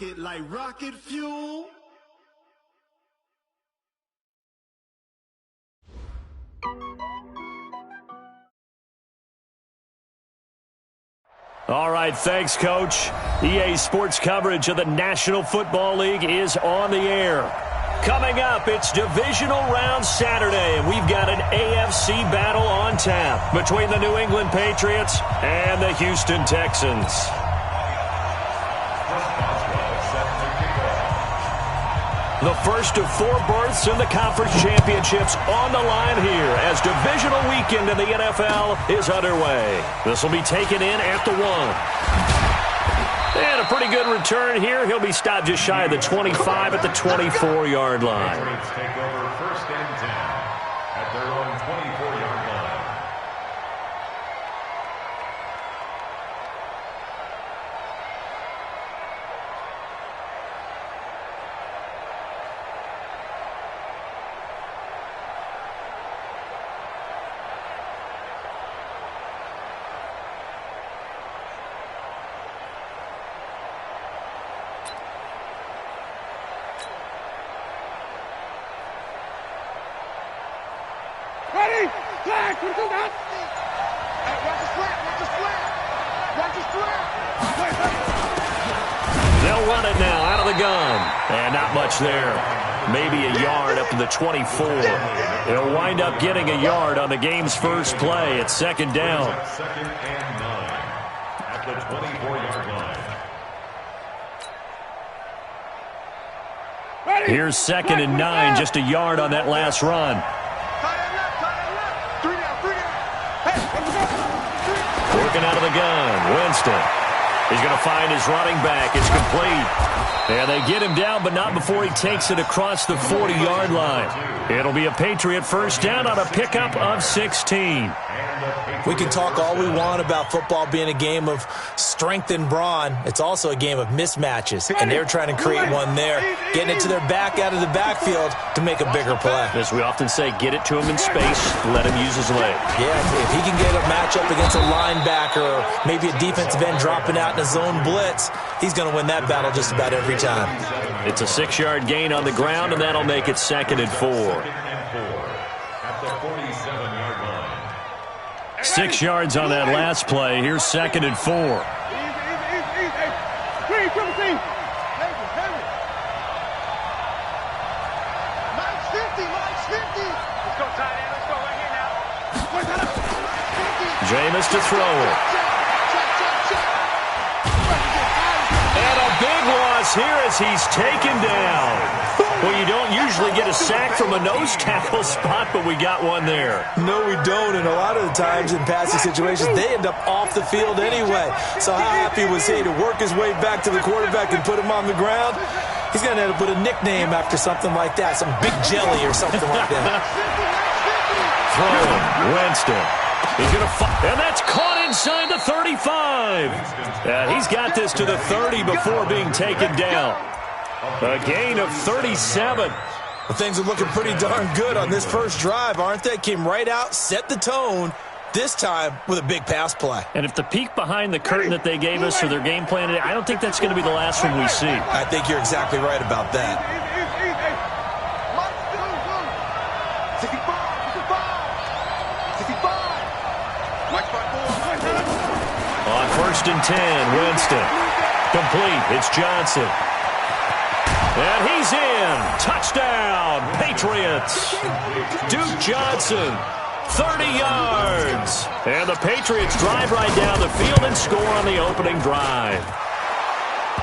rocket like rocket fuel. All right, thanks, Coach. EA Sports coverage of the National Football League is on the air. Coming up, it's Divisional Round Saturday, and we've got an AFC battle on tap between the New England Patriots and the Houston Texans. The first of 4 berths in the conference championships on the line here as divisional weekend in the NFL is underway. This will be taken in at the 1. And a pretty good return here. He'll be stopped just shy of the 25 at the 24-yard line. Take over first and 10 at their own 24-yard line. Ready? Flag! Put it down! Hey, watch the flag! Watch the flag! Watch the flag! They'll run it now out of the gun. And not much there. Maybe a yard up to the 24. They'll wind up getting a yard on the game's first play. It's second down. Second and 9 at the 24-yard line. Ready? Here's second and 9, just a yard on that last run. Working out of the gun, Winston. He's going to find his running back. It's complete. And they get him down, but not before he takes it across the 40-yard line. It'll be a Patriot first down on a pickup of 16. We can talk all we want about football being a game of strength and brawn. It's also a game of mismatches, and they're trying to create one there, getting it to their back out of the backfield to make a bigger play. As we often say, get it to him in space, let him use his leg. Yeah, if he can get a matchup against a linebacker or maybe a defensive end dropping out in a zone blitz, he's going to win that battle just about every time. It's a 6-yard gain on the ground, and that'll make it second and 4. At the 47-yard line. 6 yards on that last play. Here's second and 4. Easy. Green, triple team. Mike's 50. Let's go, tight end. Let's go right here now. Jameis to throw it. And a big loss here as he's taken down. Well, you don't usually get a sack from a nose tackle spot, but we got one there. No, we don't, and a lot of the times in passing situations, they end up off the field anyway. So how happy was he to work his way back to the quarterback and put him on the ground? He's going to have to put a nickname after something like that, some Big Jelly or something like that. Throwing, Winston. He's going to and that's caught inside the 35. He's got this to the 30 before being taken down. A gain of 37. Well, things are looking pretty darn good on this first drive, aren't they? Came right out, set the tone, this time with a big pass play. And if the peek behind the curtain that they gave us for their game plan today, I don't think that's going to be the last one we see. I think you're exactly right about that. On first and 10, Winston. Complete. It's Johnson. And he's in. Touchdown, Patriots. Duke Johnson, 30 yards. And the Patriots drive right down the field and score on the opening drive.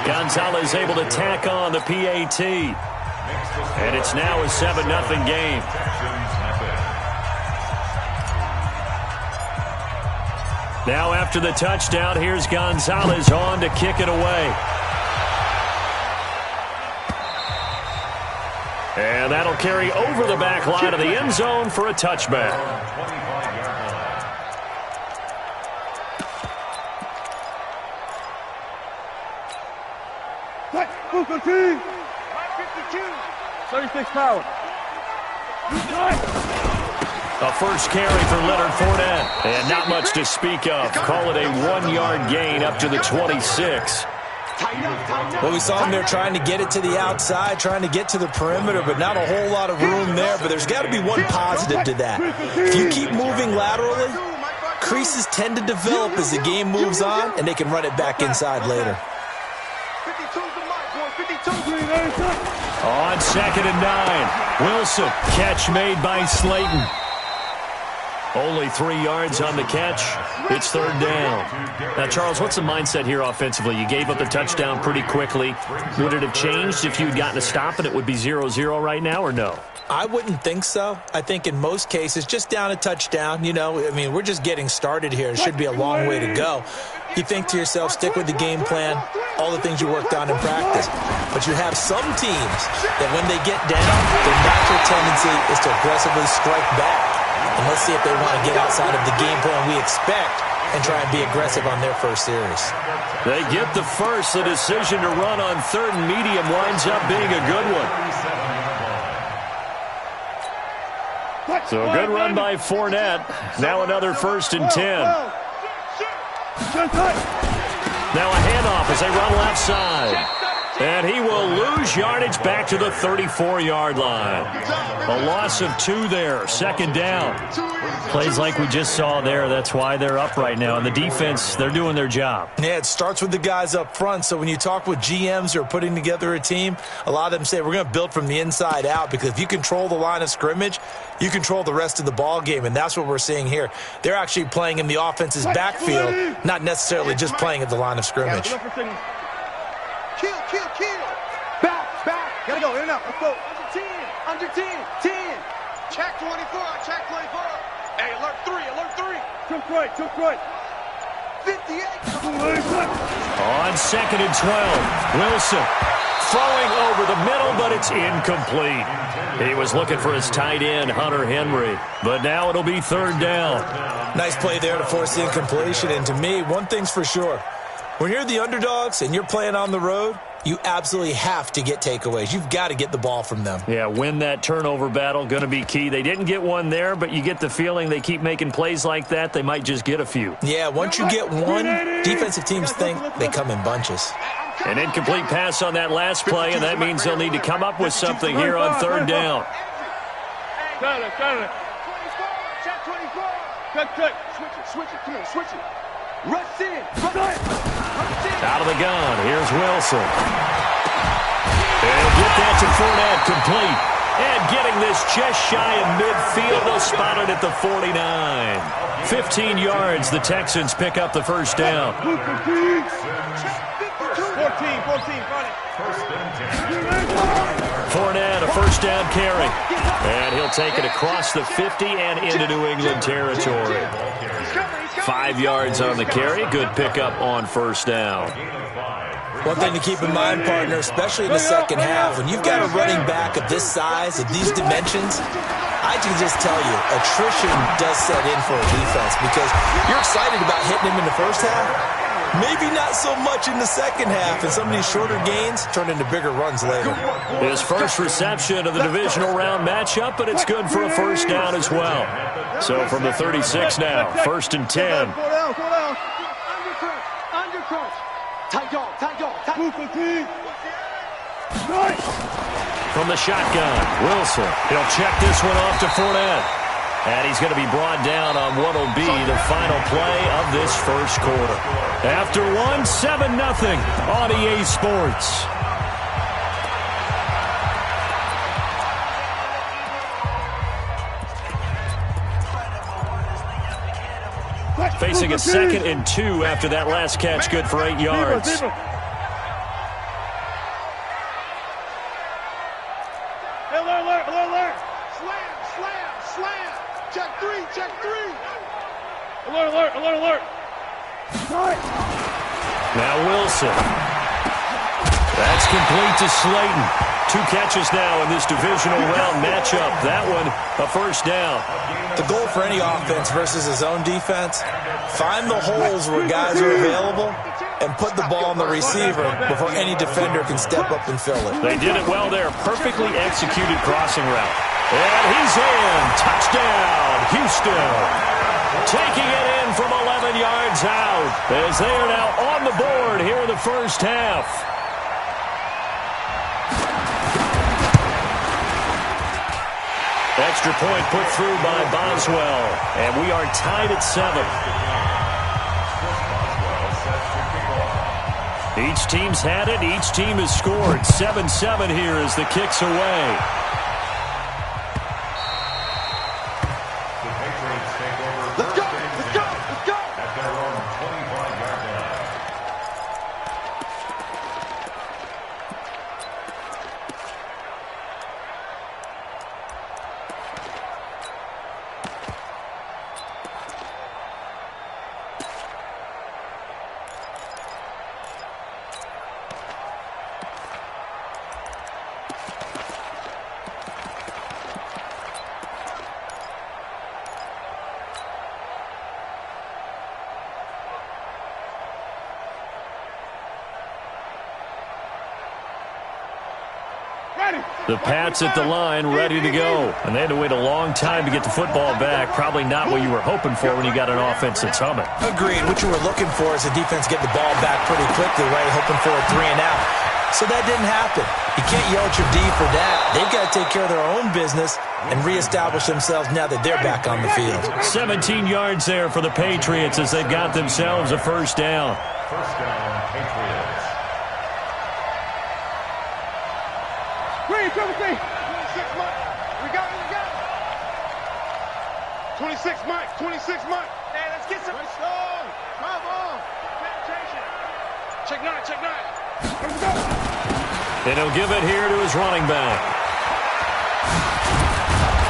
Gonzalez able to tack on the PAT. And it's now a 7-0 game. Now after the touchdown, here's Gonzalez on to kick it away. And that'll carry over the back line of the end zone for a touchback. Booker team. 36 power. A first carry for Leonard Fournette. And not much to speak of. Call it a 1-yard gain up to the 26. Well, we saw him there trying to get it to the outside, trying to get to the perimeter, but not a whole lot of room there. But there's got to be one positive to that. If you keep moving laterally, creases tend to develop as the game moves on, and they can run it back inside later. On 2nd and 9, Wilson, catch made by Slayton. Only 3 yards on the catch. It's 3rd down. Now, Charles, what's the mindset here offensively? You gave up the touchdown pretty quickly. Would it have changed if you'd gotten a stop and it would be 0-0 right now, or no? I wouldn't think so. I think in most cases, just down a touchdown, you know, I mean, we're just getting started here. It should be a long way to go. You think to yourself, stick with the game plan, all the things you worked on in practice. But you have some teams that when they get down, their natural tendency is to aggressively strike back. And let's see if they want to get outside of the game plan we expect and try and be aggressive on their first series. They get the first. The decision to run on 3rd and medium winds up being a good one. So a good run by Fournette. Now another 1st and 10. Now a handoff as they run left side. And he will lose yardage back to the 34-yard line. A loss of 2 there. 2nd down. Plays like we just saw there. That's why they're up right now. And the defense, they're doing their job. Yeah, it starts with the guys up front. So when you talk with GMs who are putting together a team, a lot of them say we're going to build from the inside out, because if you control the line of scrimmage, you control the rest of the ball game. And that's what we're seeing here. They're actually playing in the offense's backfield, not necessarily just playing at the line of scrimmage. Kill. Back. Gotta go, in and out. Let's go. Under 10. Check 24. Hey, alert 3. Took right. 58. On 2nd and 12, Wilson throwing over the middle, but it's incomplete. He was looking for his tight end, Hunter Henry, but now it'll be 3rd down. Nice play there to force the incompletion. And to me, one thing's for sure. When you're the underdogs and you're playing on the road, you absolutely have to get takeaways. You've got to get the ball from them. Yeah, win that turnover battle, going to be key. They didn't get one there, but you get the feeling they keep making plays like that, they might just get a few. Yeah, once you get one, defensive teams think they come in bunches. An incomplete pass on that last play, and that means they'll need to come up with something here on 3rd down. Got it. Check 24. Switch it. Come on, switch it. Rush in. Out of the gun, here's Wilson. And get that to Fournette, complete. And getting this just shy of midfield, they'll spot it at the 49. 15 yards, the Texans pick up the 1st down. 14, Fournette, a 1st down carry. And he'll take it across the 50 and into New England territory. 5 yards on the carry. Good pickup on 1st down. One thing to keep in mind, partner, especially in the second half, when you've got a running back of this size, of these dimensions, I can just tell you, attrition does set in for a defense, because you're excited about hitting him in the first half. Maybe not so much in the second half, and some of these shorter gains turn into bigger runs later. His first reception of the divisional round matchup, but it's good for a 1st down as well. So from the 36 now, 1st and 10. Under crunch. Tight dog. From the shotgun, Wilson. He'll check this one off to Fournette. And he's going to be brought down on what will be the final play of this 1st quarter. After 7-0 on EA Sports. Facing a 2nd and 2 after that last catch, good for 8 yards. Alert. Slam. Check 3. Alert. Now Wilson. That's complete to Slayton. 2 catches now in this divisional round matchup. That one, a 1st down. The goal for any offense versus his own defense, find the holes where guys are available and put the ball on the receiver before any defender can step up and fill it. They did it well there. Perfectly executed crossing route. And he's in. Touchdown, Houston. Taking it in from 11 yards out. as they are now on the board here in the first half. Extra point put through by Boswell, and we are tied at 7. Each team's had it. Each team has scored. 7-7 here as the kick's away. Let's go! Let's go! Let's go! At their own 25-yard line. The Pats at the line, ready to go. And they had to wait a long time to get the football back. Probably not what you were hoping for when you got an offense that's humming. Agreed. What you were looking for is the defense getting the ball back pretty quickly, right? Hoping for a 3-and-out. So that didn't happen. You can't yell at your D for that. They've got to take care of their own business and reestablish themselves now that they're back on the field. 17 yards there for the Patriots as they've got themselves a first down. First down, Patriots. Green, 26, Mike. We got it. 26, Mike. 26, Mike. Hey, let's get some. Let's go. Come on. Penetration. Check 9. Let's go. And he'll give it here to his running back.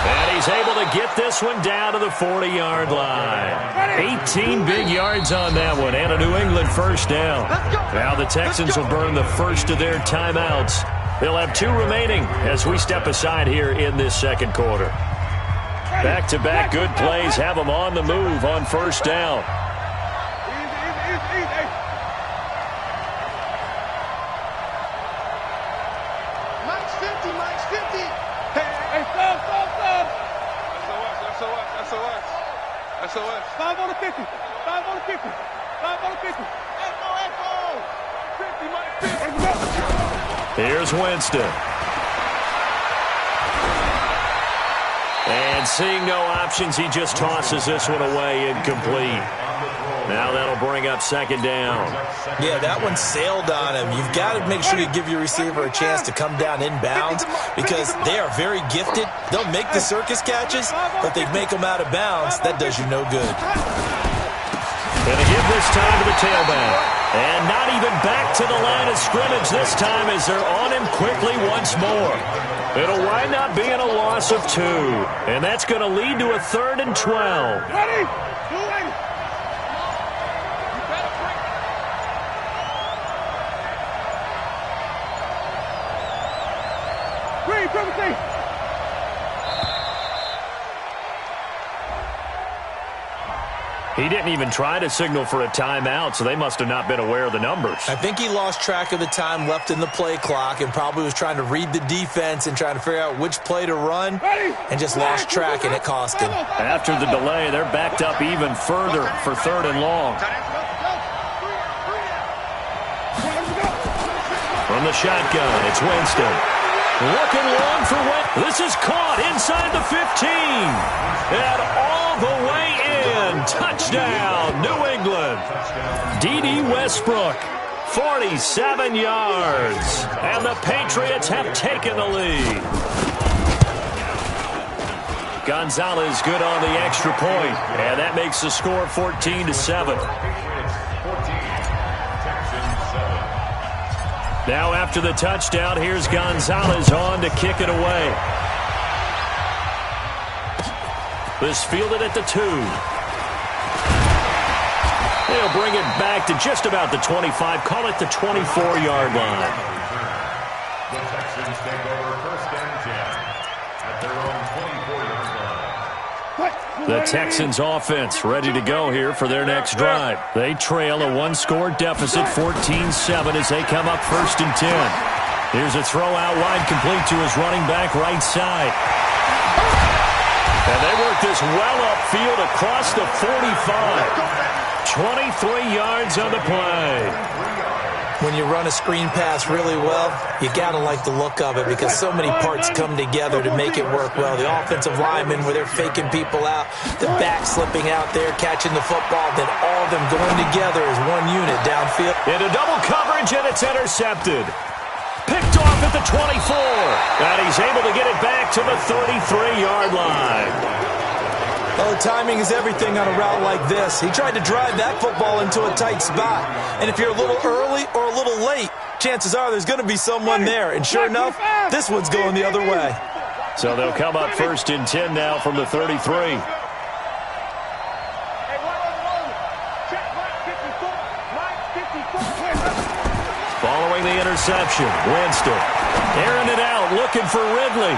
And he's able to get this one down to the 40-yard line. 18 big yards on that one and a New England first down. Now the Texans will burn the first of their timeouts. They'll have 2 remaining as we step aside here in this second quarter. Back-to-back good plays have them on the move on first down. Easy. Mike's 50. Hey, stop. SOS. 5 on the 50. Echo. 50, Mike. 50. Let's go. Here's Winston. And seeing no options, he just tosses this one away incomplete. Now that'll bring up second down. Yeah, that one sailed on him. You've got to make sure you give your receiver a chance to come down inbounds because they are very gifted. They'll make the circus catches, but they make them out of bounds. That does you no good. Gonna give this time to the tailback. And not even back to the line of scrimmage this time as they're on him quickly once more. It'll wind up being a loss of 2. And that's going to lead to a 3rd and 12. Ready? Green, 17. He didn't even try to signal for a timeout, so they must have not been aware of the numbers. I think he lost track of the time left in the play clock and probably was trying to read the defense and trying to figure out which play to run and just lost track, and it cost him. After the delay, they're backed up even further for 3rd and long. From the shotgun, it's Winston. Looking long for Winston. This is caught inside the 15. And all the way in. Touchdown, New England. D.D. Westbrook, 47 yards. And the Patriots have taken the lead. Gonzalez good on the extra point. And that makes the score 14-7. Now after the touchdown, here's Gonzalez on to kick it away. This fielded at the 2. They'll bring it back to just about the 25. Call it the 24-yard line. The Texans take over first and 10 at their own 24-yard line. The Texans offense ready to go here for their next drive. They trail a 1-score deficit, 14-7 as they come up first and 10. Here's a throw out wide complete to his running back right side. And they work this well upfield across the 45. 23 yards on the play. When you run a screen pass really well, you got to like the look of it because so many parts come together to make it work well. The offensive linemen, where they're faking people out, the back slipping out there, catching the football, then all of them going together as one unit downfield. Into double coverage, and it's intercepted. Picked off at the 24, and he's able to get it back to the 33-yard line. Oh, timing is everything on a route like this. He tried to drive that football into a tight spot. And if you're a little early or a little late, chances are there's going to be someone there. And sure enough, this one's going the other way. So they'll come up 1st and 10 now from the 33. Following the interception, Winston airing it out, looking for Ridley.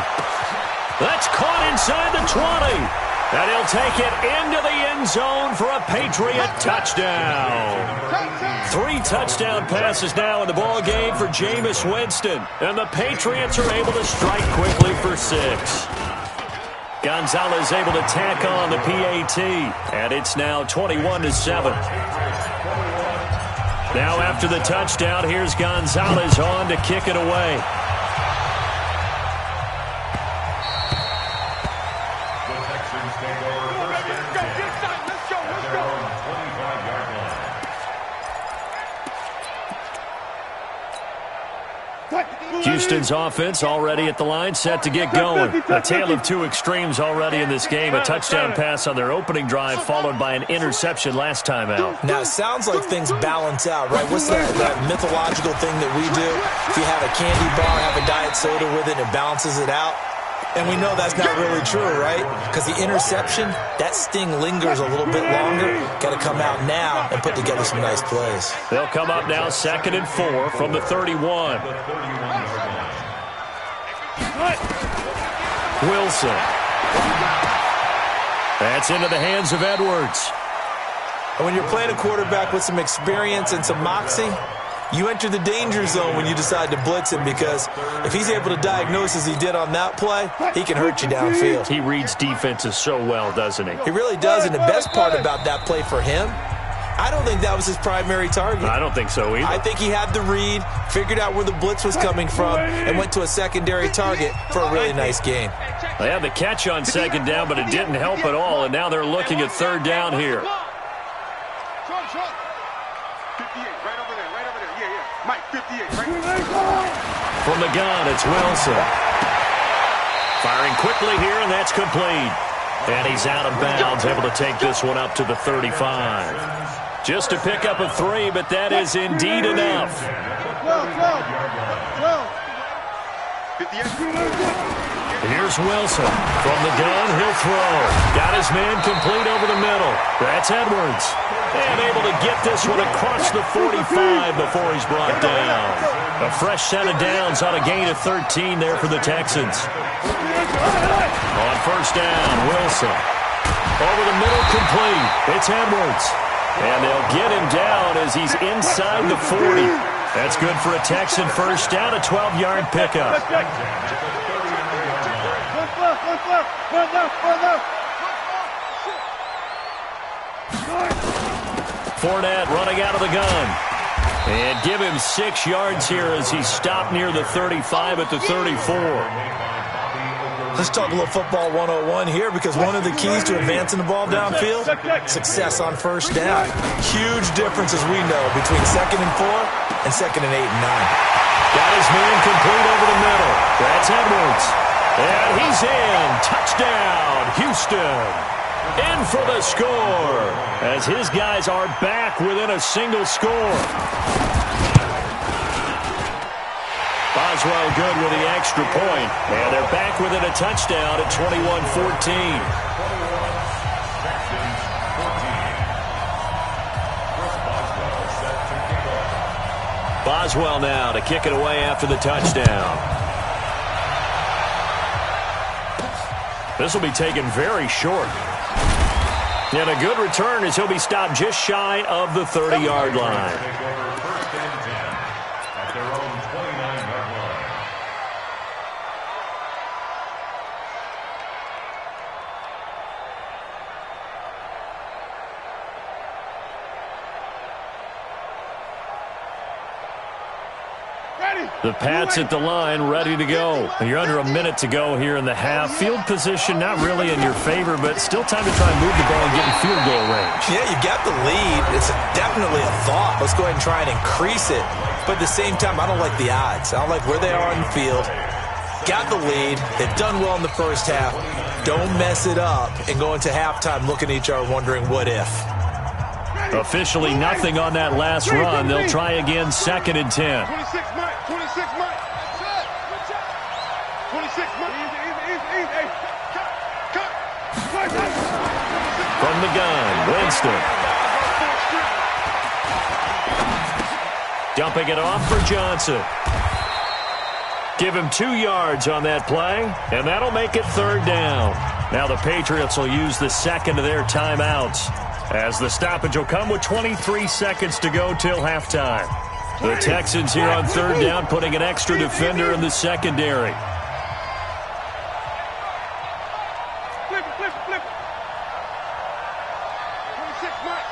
That's caught inside the 20. And he'll take it into the end zone for a Patriot touchdown. 3 touchdown passes now in the ball game for Jameis Winston. And the Patriots are able to strike quickly for 6. Gonzalez able to tack on the PAT. And it's now 21-7. Now after the touchdown, here's Gonzalez on to kick it away. Houston's offense already at the line, set to get going. A tale of 2 extremes already in this game. A touchdown pass on their opening drive, followed by an interception last time out. Now, it sounds like things balance out, right? What's that mythological thing that we do? If you have a candy bar, have a diet soda with it, it balances it out. And we know that's not really true, right? Because the interception, that sting lingers a little bit longer. Got to come out now and put together some nice plays. They'll come up now 2nd and 4 from the 31. Wilson. That's into the hands of Edwards. And when you're playing a quarterback with some experience and some moxie, you enter the danger zone when you decide to blitz him, because if he's able to diagnose as he did on that play, he can hurt you downfield. He reads defenses so well, doesn't he? He really does, and the best part about that play for him, I don't think that was his primary target. I don't think so either. I think he had the read, figured out where the blitz was coming from, and went to a secondary target for a really nice gain. They had the catch on 2nd down, but it didn't help at all, and now they're looking at 3rd down here. From the gun, it's Wilson. Firing quickly here, and that's complete. And he's out of bounds, able to take this one up to the 35. Just to pick up a 3, but that is indeed enough. Here's Wilson. From the gun, he'll throw. Got his man complete over the middle. That's Edwards. And able to get this one across the 45 before he's brought down. A fresh set of downs on a gain of 13 there for the Texans. On 1st down, Wilson. Over the middle, complete. It's Edwards. And they'll get him down as he's inside the 40. That's good for a Texan 1st down, a 12-yard pickup. Fournette running out of the gun. And give him 6 yards here as he's stopped near the 35 at the 34. Let's talk a little football 101 here, because one of the keys to advancing the ball downfield, success on 1st down. Huge difference, as we know, between 2nd and 4 and 2nd and 8 and 9. Got his man complete over the middle. That's Edwards. And he's in. Touchdown, Houston. In for the score, as his guys are back within a single score. Boswell good with the extra point, and they're back within a touchdown at 21-14. Boswell now to kick it away after the touchdown. This will be taken very short. And a good return as he'll be stopped just shy of the 30-yard line. The Pats at the line, ready to go. You're under a minute to go here in the half. Field position not really in your favor, but still time to try and move the ball and get in field goal range. Yeah, you got the lead. It's definitely a thought. Let's go ahead and try and increase it. But at the same time, I don't like the odds. I don't like where they are on the field. Got the lead. They've done well in the first half. Don't mess it up and go into halftime looking at each other wondering what if. Officially nothing on that last run. They'll try again, 2nd and 10. 26 Mike. 26 Mike. 26 Mike. Easy. Cut. From the gun, Winston. Dumping it off for Johnson. Give him 2 yards on that play, and that'll make it 3rd down. Now the Patriots will use the second of their timeouts, as the stoppage will come with 23 seconds to go till halftime. The Texans here on 3rd down, putting an extra defender in the secondary. Flip.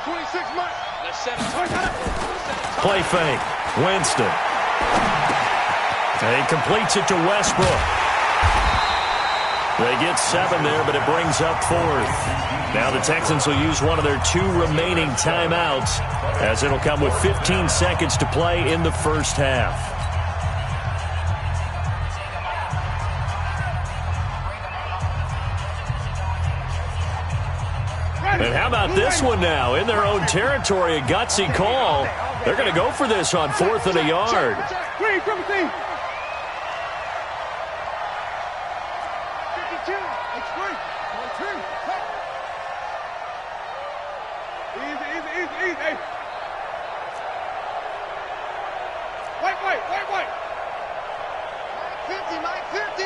26 Mike. Let's set it. Play fake. Winston. And he completes it to Westbrook. They get 7 there, but it brings up 4th. Now the Texans will use one of their 2 remaining timeouts, as it'll come with 15 seconds to play in the first half. And how about this one now? In their own territory, a gutsy call. They're going to go for this on 4th and a yard. Green, 17. Easy. Wait. 50, Mike, 50.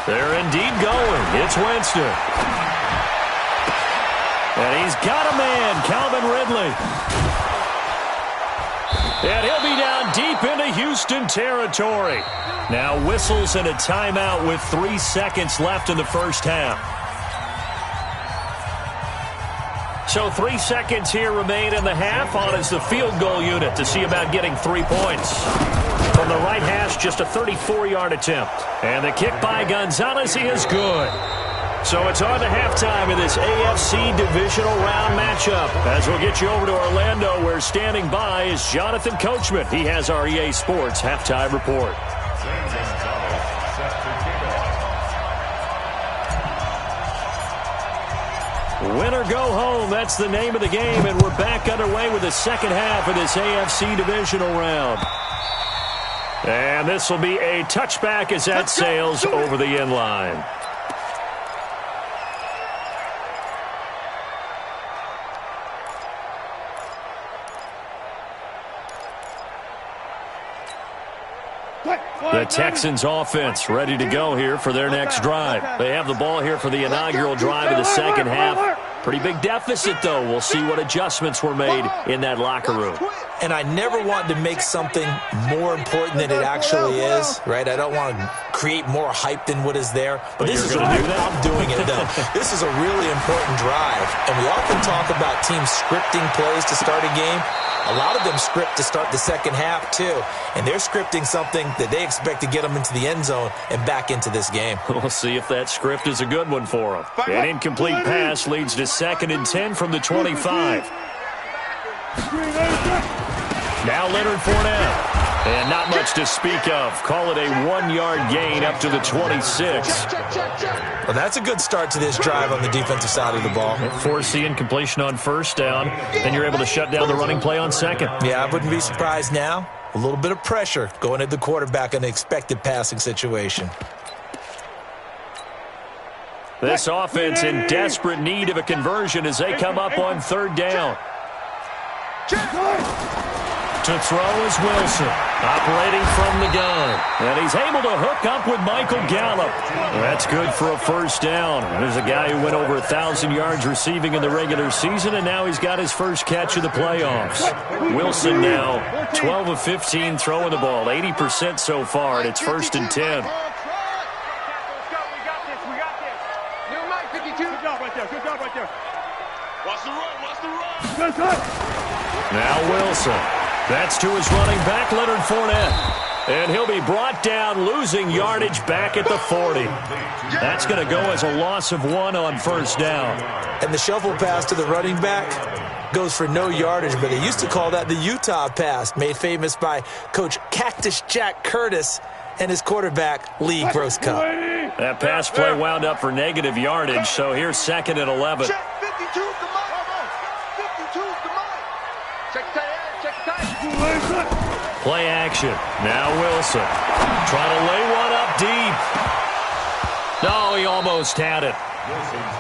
They're indeed going. It's Winston. And he's got a man, Calvin Ridley. And he'll be down deep into Houston territory. Now whistles and a timeout with 3 seconds left in the first half. So 3 seconds here remain in the half. On is the field goal unit to see about getting 3 points. From the right hash, just a 34-yard attempt. And the kick by Gonzalez is good. So it's on to halftime in this AFC divisional round matchup. As we'll get you over to Orlando, where standing by is Jonathan Coachman. He has our EA Sports halftime report. Win or go home, that's the name of the game, and we're back underway with the second half of this AFC divisional round. And this will be a touchback as that sails over the end line. The Texans offense ready to go here for their next drive. They have the ball here for the inaugural drive of the second half. Pretty big deficit, though. We'll see what adjustments were made in that locker room. And I never want to make something more important than it actually is, right? I don't want to create more hype than what is there. But this is I'm doing it, though. This is a really important drive. And we often talk about teams scripting plays to start a game. A lot of them script to start the second half, too. And they're scripting something that they expect to get them into the end zone and back into this game. We'll see if that script is a good one for them. An incomplete pass leads to 2nd and 10 from the 25. Now Leonard Fournette. And not much to speak of. Call it a 1-yard gain up to the 26. Well, that's a good start to this drive on the defensive side of the ball. Force the incompletion on first down, and you're able to shut down the running play on second. Yeah, I wouldn't be surprised now. A little bit of pressure going at the quarterback in an expected passing situation. This offense in desperate need of a conversion as they come up on 3rd down. To throw is Wilson, operating from the gun. And he's able to hook up with Michael Gallup. That's good for a first down. There's a guy who went over 1,000 yards receiving in the regular season, and now he's got his first catch of the playoffs. Wilson now 12 of 15 throwing the ball, 80% so far, and it's 1st and 10. We got this. New Mike, 52. Good job right there. Watch the run. Now Wilson. That's to his running back, Leonard Fournette. And he'll be brought down, losing yardage back at the 40. That's going to go as a loss of 1 on first down. And the shuffle pass to the running back goes for no yardage, but they used to call that the Utah pass, made famous by Coach Cactus Jack Curtis and his quarterback, Lee Grosskopf. That pass play wound up for negative yardage, so here's 2nd and 11. Check 52's the money. 52's the money. Check tight. Play action. Now Wilson. Trying to lay one up deep. No, he almost had it.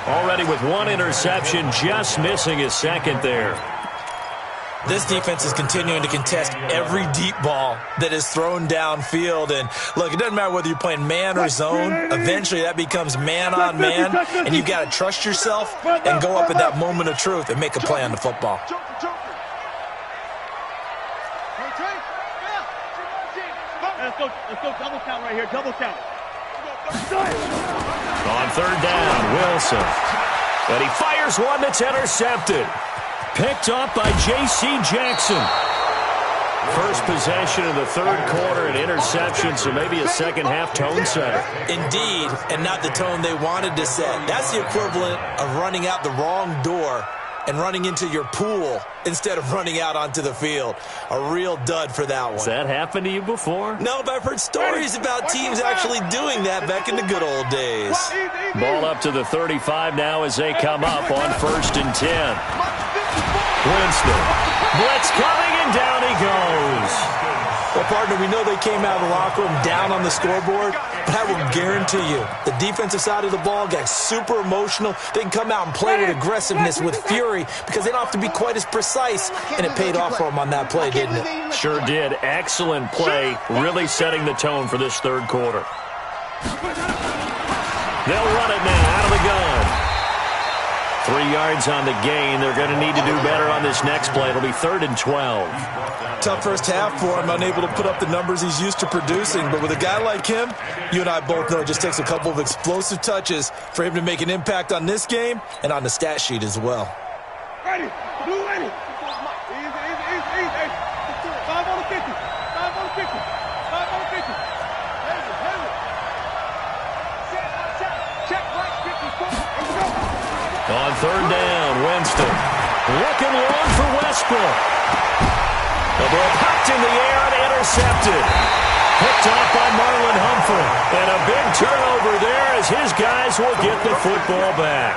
Already with 1 interception, just missing his 2nd there. This defense is continuing to contest every deep ball that is thrown downfield. And, look, it doesn't matter whether you're playing man or zone. Eventually that becomes man on man, and you've got to trust yourself and go up at that moment of truth and make a play on the football. Let's go double count right here, double count. On 3rd down, Wilson. And he fires one that's intercepted. Picked up by J.C. Jackson. First possession of the 3rd quarter, an interception, so maybe a second-half tone setter. Indeed, and not the tone they wanted to set. That's the equivalent of running out the wrong door and running into your pool instead of running out onto the field. A real dud for that one. Has that happened to you before? No, but I've heard stories about teams actually doing that back in the good old days. Ball up to the 35 now as they come up on 1st and 10. Winston. Blitz coming, and down he goes. Well, partner, we know they came out of the locker room down on the scoreboard, but I will guarantee you the defensive side of the ball got super emotional. They can come out and play with aggressiveness, with fury, because they don't have to be quite as precise, and it paid off for them on that play, didn't it? Sure did. Excellent play, really setting the tone for this 3rd quarter. They'll run it now out of the gun. 3 yards on the gain. They're going to need to do better on this next play. It'll be 3rd and 12. Tough first half for him, unable to put up the numbers he's used to producing. But with a guy like him, you and I both know it just takes a couple of explosive touches for him to make an impact on this game and on the stat sheet as well. Ready, blue ready. Easy. 5 on the 50. 5 on the 50. 5 on the 50. Check right 54. On 3rd down, Winston. Looking long for Westbrook. The ball popped in the air and intercepted. Picked off by Marlon Humphrey. And a big turnover there as his guys will get the football back.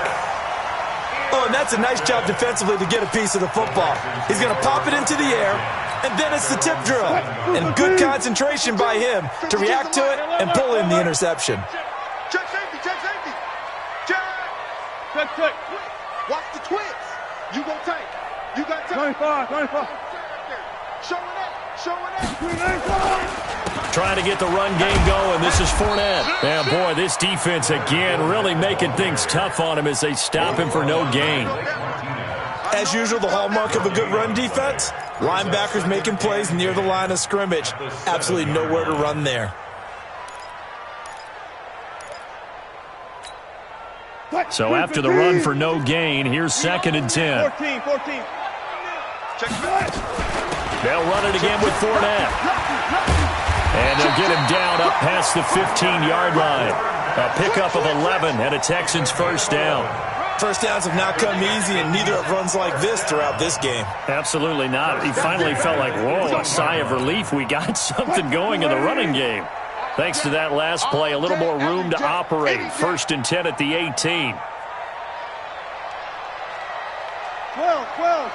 Oh, and that's a nice job defensively to get a piece of the football. He's going to pop it into the air, and then it's the tip drill. And good concentration by him to react to it and pull in the interception. Check safety. Check. Watch the twist. You go tight. You got tight. 25. Showing up. Trying to get the run game going. This is Fournette. And, boy, this defense again really making things tough on him as they stop him for no gain. As usual, the hallmark of a good run defense, linebackers making plays near the line of scrimmage. Absolutely nowhere to run there. So after the run for no gain, here's 2nd and 10. 14. They'll run it again with Fournette. And they'll get him down up past the 15-yard line. A pickup of 11 and a Texans first down. First downs have not come easy, and neither have runs like this throughout this game. Absolutely not. He finally felt like, whoa, a sigh of relief. We got something going in the running game. Thanks to that last play, a little more room to operate. 1st and 10 at the 18. 12.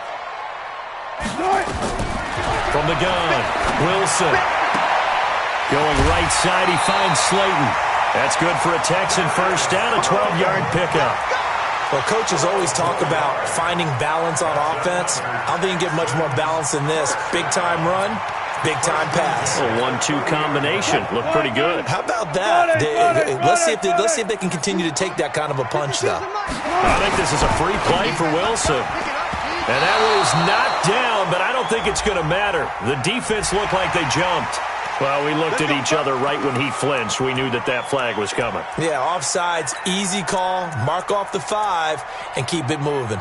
From the gun, Wilson. Going right side, he finds Slayton. That's good for a Texan first down, a 12-yard pickup. Well, coaches always talk about finding balance on offense. I don't think you can get much more balance than this. Big-time run, big-time pass. A 1-2 combination. Looked pretty good. How about that? Let's see if they can continue to take that kind of a punch, though. I think this is a free play for Wilson. And that was knocked down, but I don't think it's going to matter. The defense looked like they jumped. Well, we looked at each other right when he flinched. We knew that that flag was coming. Yeah, offsides, easy call, mark off the 5, and keep it moving.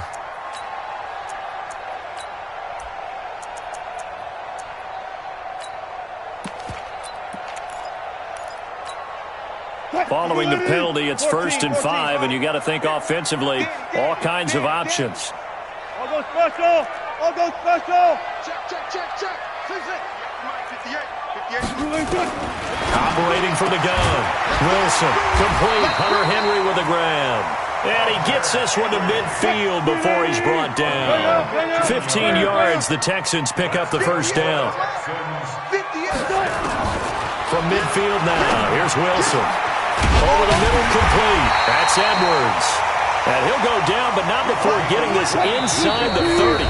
Following the penalty, it's 1st and 5, and you got to think offensively, all kinds of options. I'll go special. I'll go special. Check. 58. Operating from the gun. Wilson, complete. Hunter Henry with a grab. And he gets this one to midfield before he's brought down. 15 yards, the Texans pick up the first down. From midfield now, here's Wilson. Over the middle, complete. That's Edwards. And he'll go down, but not before getting this inside the 30.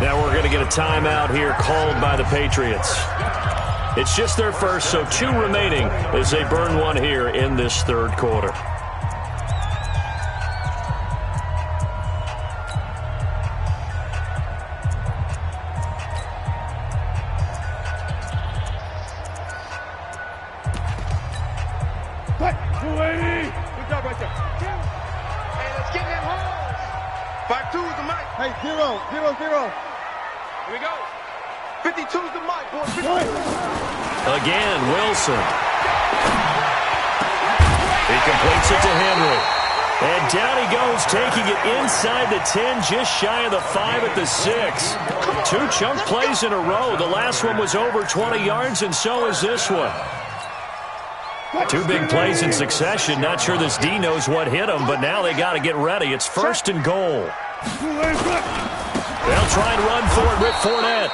Now we're going to get a timeout here called by the Patriots. It's just their first, so 2 remaining as they burn one here in this third quarter. Good job right there. Hey, let's get that home. 5-2 is the mic. Hey, 0. Here we go. 52 is the mic, boys. Again, Wilson. He completes it to Henry. And down he goes, taking it inside the 10, just shy of the 5 at the 6. 2 chunk plays in a row. The last one was over 20 yards, and so is this one. 2 big plays in succession. Not sure this D knows what hit him, but now they got to get ready. It's 1st and goal. They'll try and run for it with Fournette.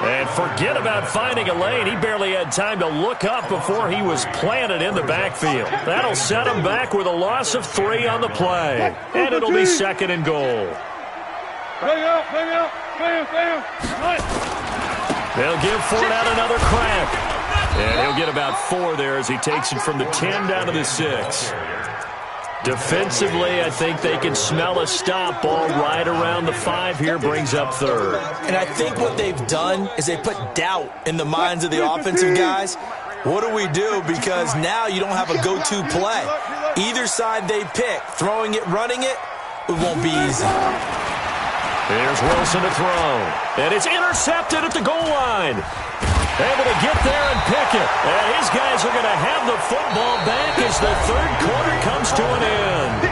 And forget about finding a lane. He barely had time to look up before he was planted in the backfield. That'll set him back with a loss of 3 on the play. And it'll be 2nd and goal. Bam. They'll give Fournette another crack. And he'll get about 4 there as he takes it from the 10 down to the 6. Defensively, I think they can smell a stop. Ball right around the 5 here, brings up 3rd. And I think what they've done is they put doubt in the minds of the offensive guys. What do we do? Because now you don't have a go-to play. Either side they pick, throwing it, running it, it won't be easy. Here's Wilson to throw. And it's intercepted at the goal line. Able to get there and pick it. And his guys are going to have the football back as the third quarter comes to an end.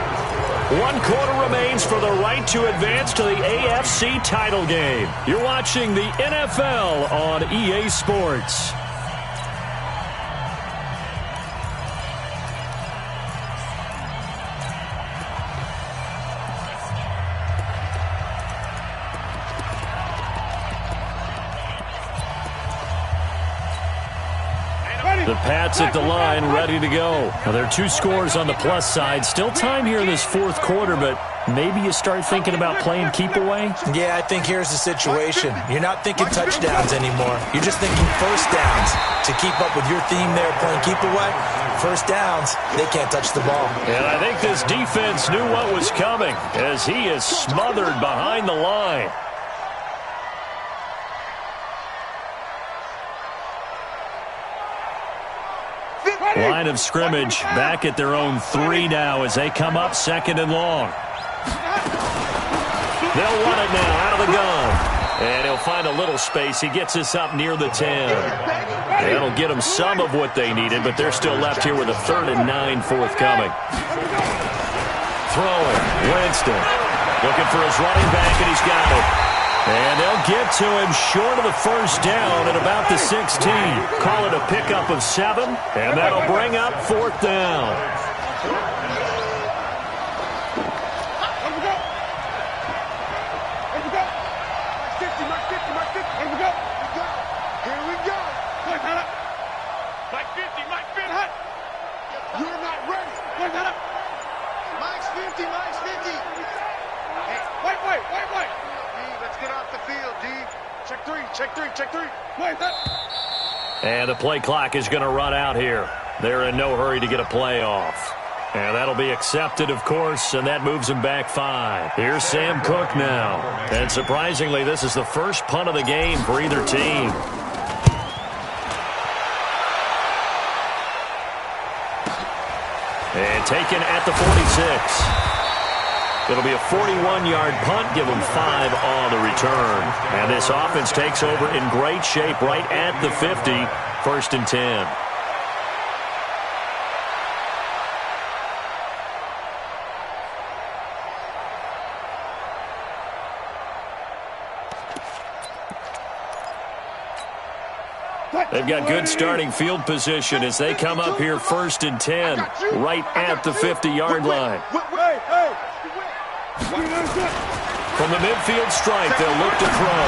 1 quarter remains for the right to advance to the AFC title game. You're watching the NFL on EA Sports. The Pats at the line, ready to go. Now, there are 2 scores on the plus side. Still time here in this 4th quarter, but maybe you start thinking about playing keep away? Yeah, I think here's the situation. You're not thinking touchdowns anymore. You're just thinking first downs. To keep up with your theme there, playing keep away, first downs, they can't touch the ball. And I think this defense knew what was coming as he is smothered behind the line. Line of scrimmage back at their own 3 now as they come up 2nd and long. They'll run it now out of the gun. And he'll find a little space. He gets this up near the 10. That'll get them some of what they needed, but they're still left here with a 3rd and 9 forthcoming. Throwing. Winston. Looking for his running back, and he's got it. And they'll get to him short of the first down at about the 16. Call it a pickup of 7, and that'll bring up 4th down. Here we go. Mike 50. You're not ready. Mike's 50. Hey, wait. Let's get off the field, D. Check three. And the play clock is going to run out here. They're in no hurry to get a play off. And that'll be accepted, of course, and that moves him back 5. Here's Sam Cook now. And surprisingly, this is the first punt of the game for either team. And taken at the 46. It'll be a 41-yard punt, give them 5 on the return. And this offense takes over in great shape right at the 50, 1st and 10. They've got good starting field position as they come up here 1st and 10, right at the 50-yard line. From the midfield stripe, they'll look to throw.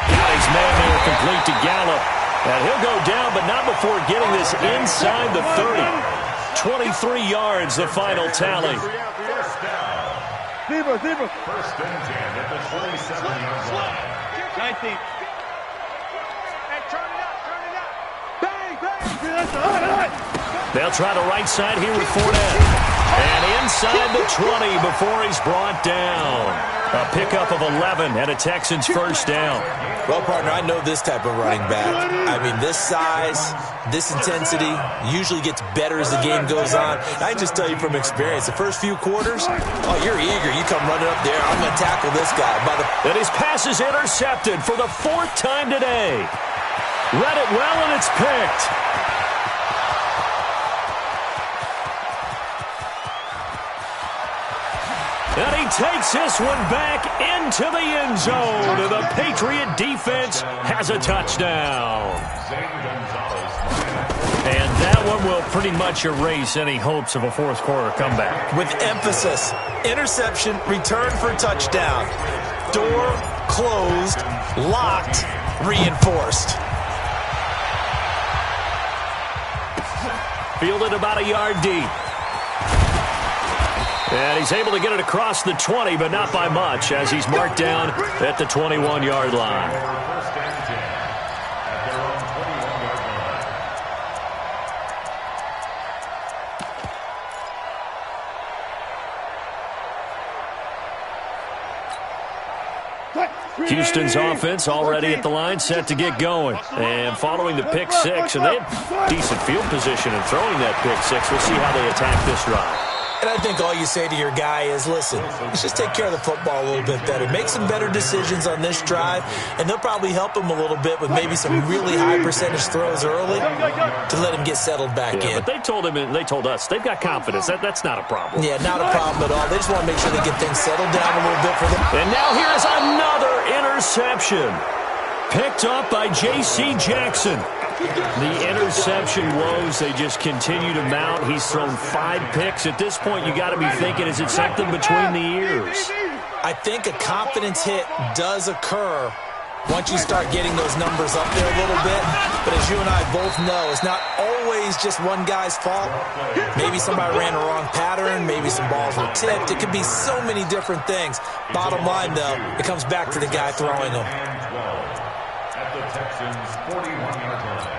Got his man there complete to Gallup. And he'll go down, but not before getting this inside the 30. 23 yards, the final tally. First and 10 at the 47-yard line. 19. Hey, turn it up. Bang, bang. They'll try the right side here with Fournette. And inside the 20 before he's brought down. A pickup of 11 and a Texans first down. Well, partner, I know this type of running back. I mean, this size, this intensity usually gets better as the game goes on. I can just tell you from experience, the first few quarters, oh, you're eager. You come running up there, I'm going to tackle this guy. And his pass is intercepted for the 4th time today. Read it well, and it's picked. And he takes this one back into the end zone. And the Patriot defense has a touchdown. And that one will pretty much erase any hopes of a fourth quarter comeback. With emphasis, interception, return for touchdown. Door closed, locked, reinforced. Fielded about a yard deep. And he's able to get it across the 20, but not by much, as he's marked down at the 21-yard line. First and 10 at their own 21-yard line. Houston's offense already at the line, set to get going. And following the pick six, and they have decent field position in throwing that pick six. We'll see how they attack this drive. And I think all you say to your guy is, listen, let's just take care of the football a little bit better. Make some better decisions on this drive, and they'll probably help him a little bit with maybe some really high percentage throws early to let him get settled back in. But they told him, and they told us, they've got confidence. That's not a problem. Yeah, not a problem at all. They just want to make sure they get things settled down a little bit for them. And now here's another interception. Picked up by J.C. Jackson. The interception woes, they just continue to mount. He's thrown 5 picks. At this point, you got to be thinking, is it something between the ears? I think a confidence hit does occur once you start getting those numbers up there a little bit. But as you and I both know, it's not always just one guy's fault. Maybe somebody ran a wrong pattern. Maybe some balls were tipped. It could be so many different things. Bottom line, though, it comes back to the guy throwing them. At the Texans' 41-yard line.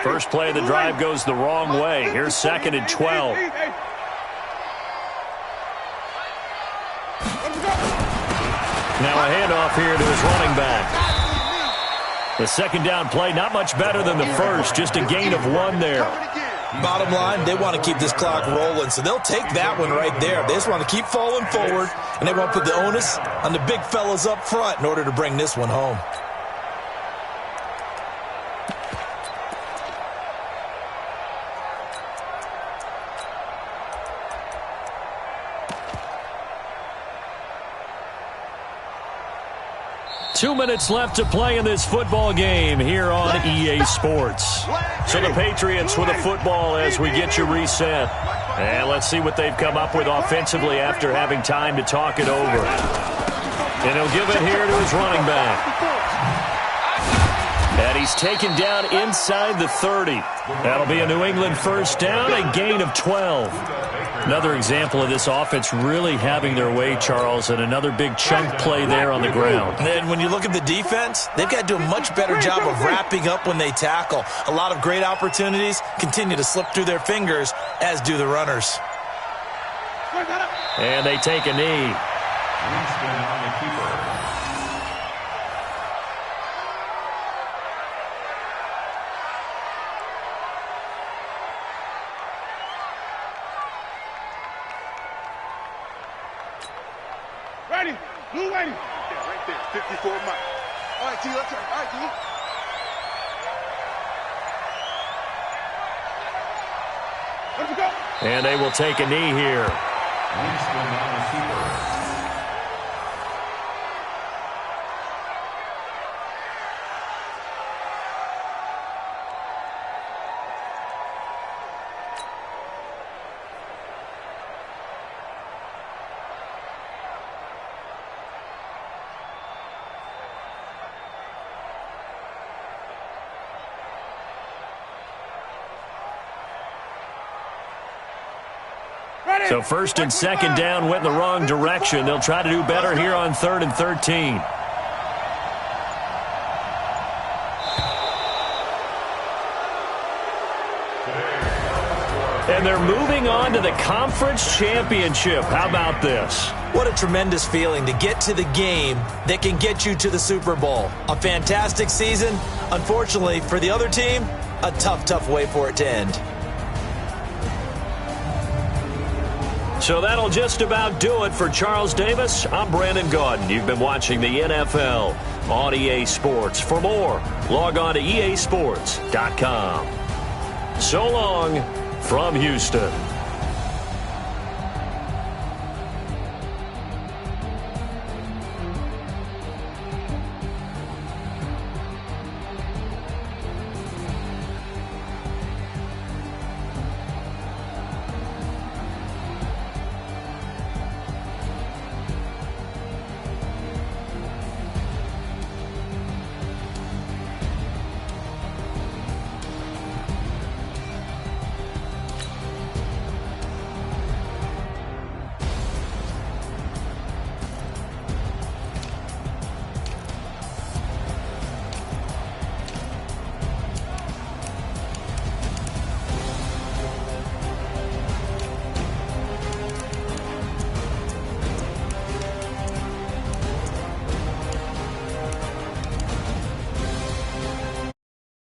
First play of the drive goes the wrong way. Here's 2nd and 12. Now a handoff here to his running back. The second down play, not much better than the first, just a gain of 1 there. Bottom line, they want to keep this clock rolling, so they'll take that one right there. They just want to keep falling forward, and they want to put the onus on the big fellas up front in order to bring this one home. Two minutes left to play in this football game here on EA Sports. So the Patriots with the football as we get you reset. And let's see what they've come up with offensively after having time to talk it over. And he'll give it here to his running back. And he's taken down inside the 30. That'll be a New England first down, a gain of 12. Another example of this offense really having their way, Charles, and another big chunk play there on the ground. And when you look at the defense, they've got to do a much better job of wrapping up when they tackle. A lot of great opportunities continue to slip through their fingers, as do the runners. And they take a knee. Winston on the keeper. Ready, blue ready. Yeah, right there, 54 miles. All right, T, let's go. All right, T. And they will take a knee here. Winston on the keeper. So first and second down went in the wrong direction. They'll try to do better here on 3rd and 13. And they're moving on to the conference championship. How about this? What a tremendous feeling to get to the game that can get you to the Super Bowl. A fantastic season. Unfortunately, for the other team, a tough way for it to end. So that'll just about do it for Charles Davis. I'm Brandon Gaudin. You've been watching the NFL on EA Sports. For more, log on to easports.com. So long from Houston.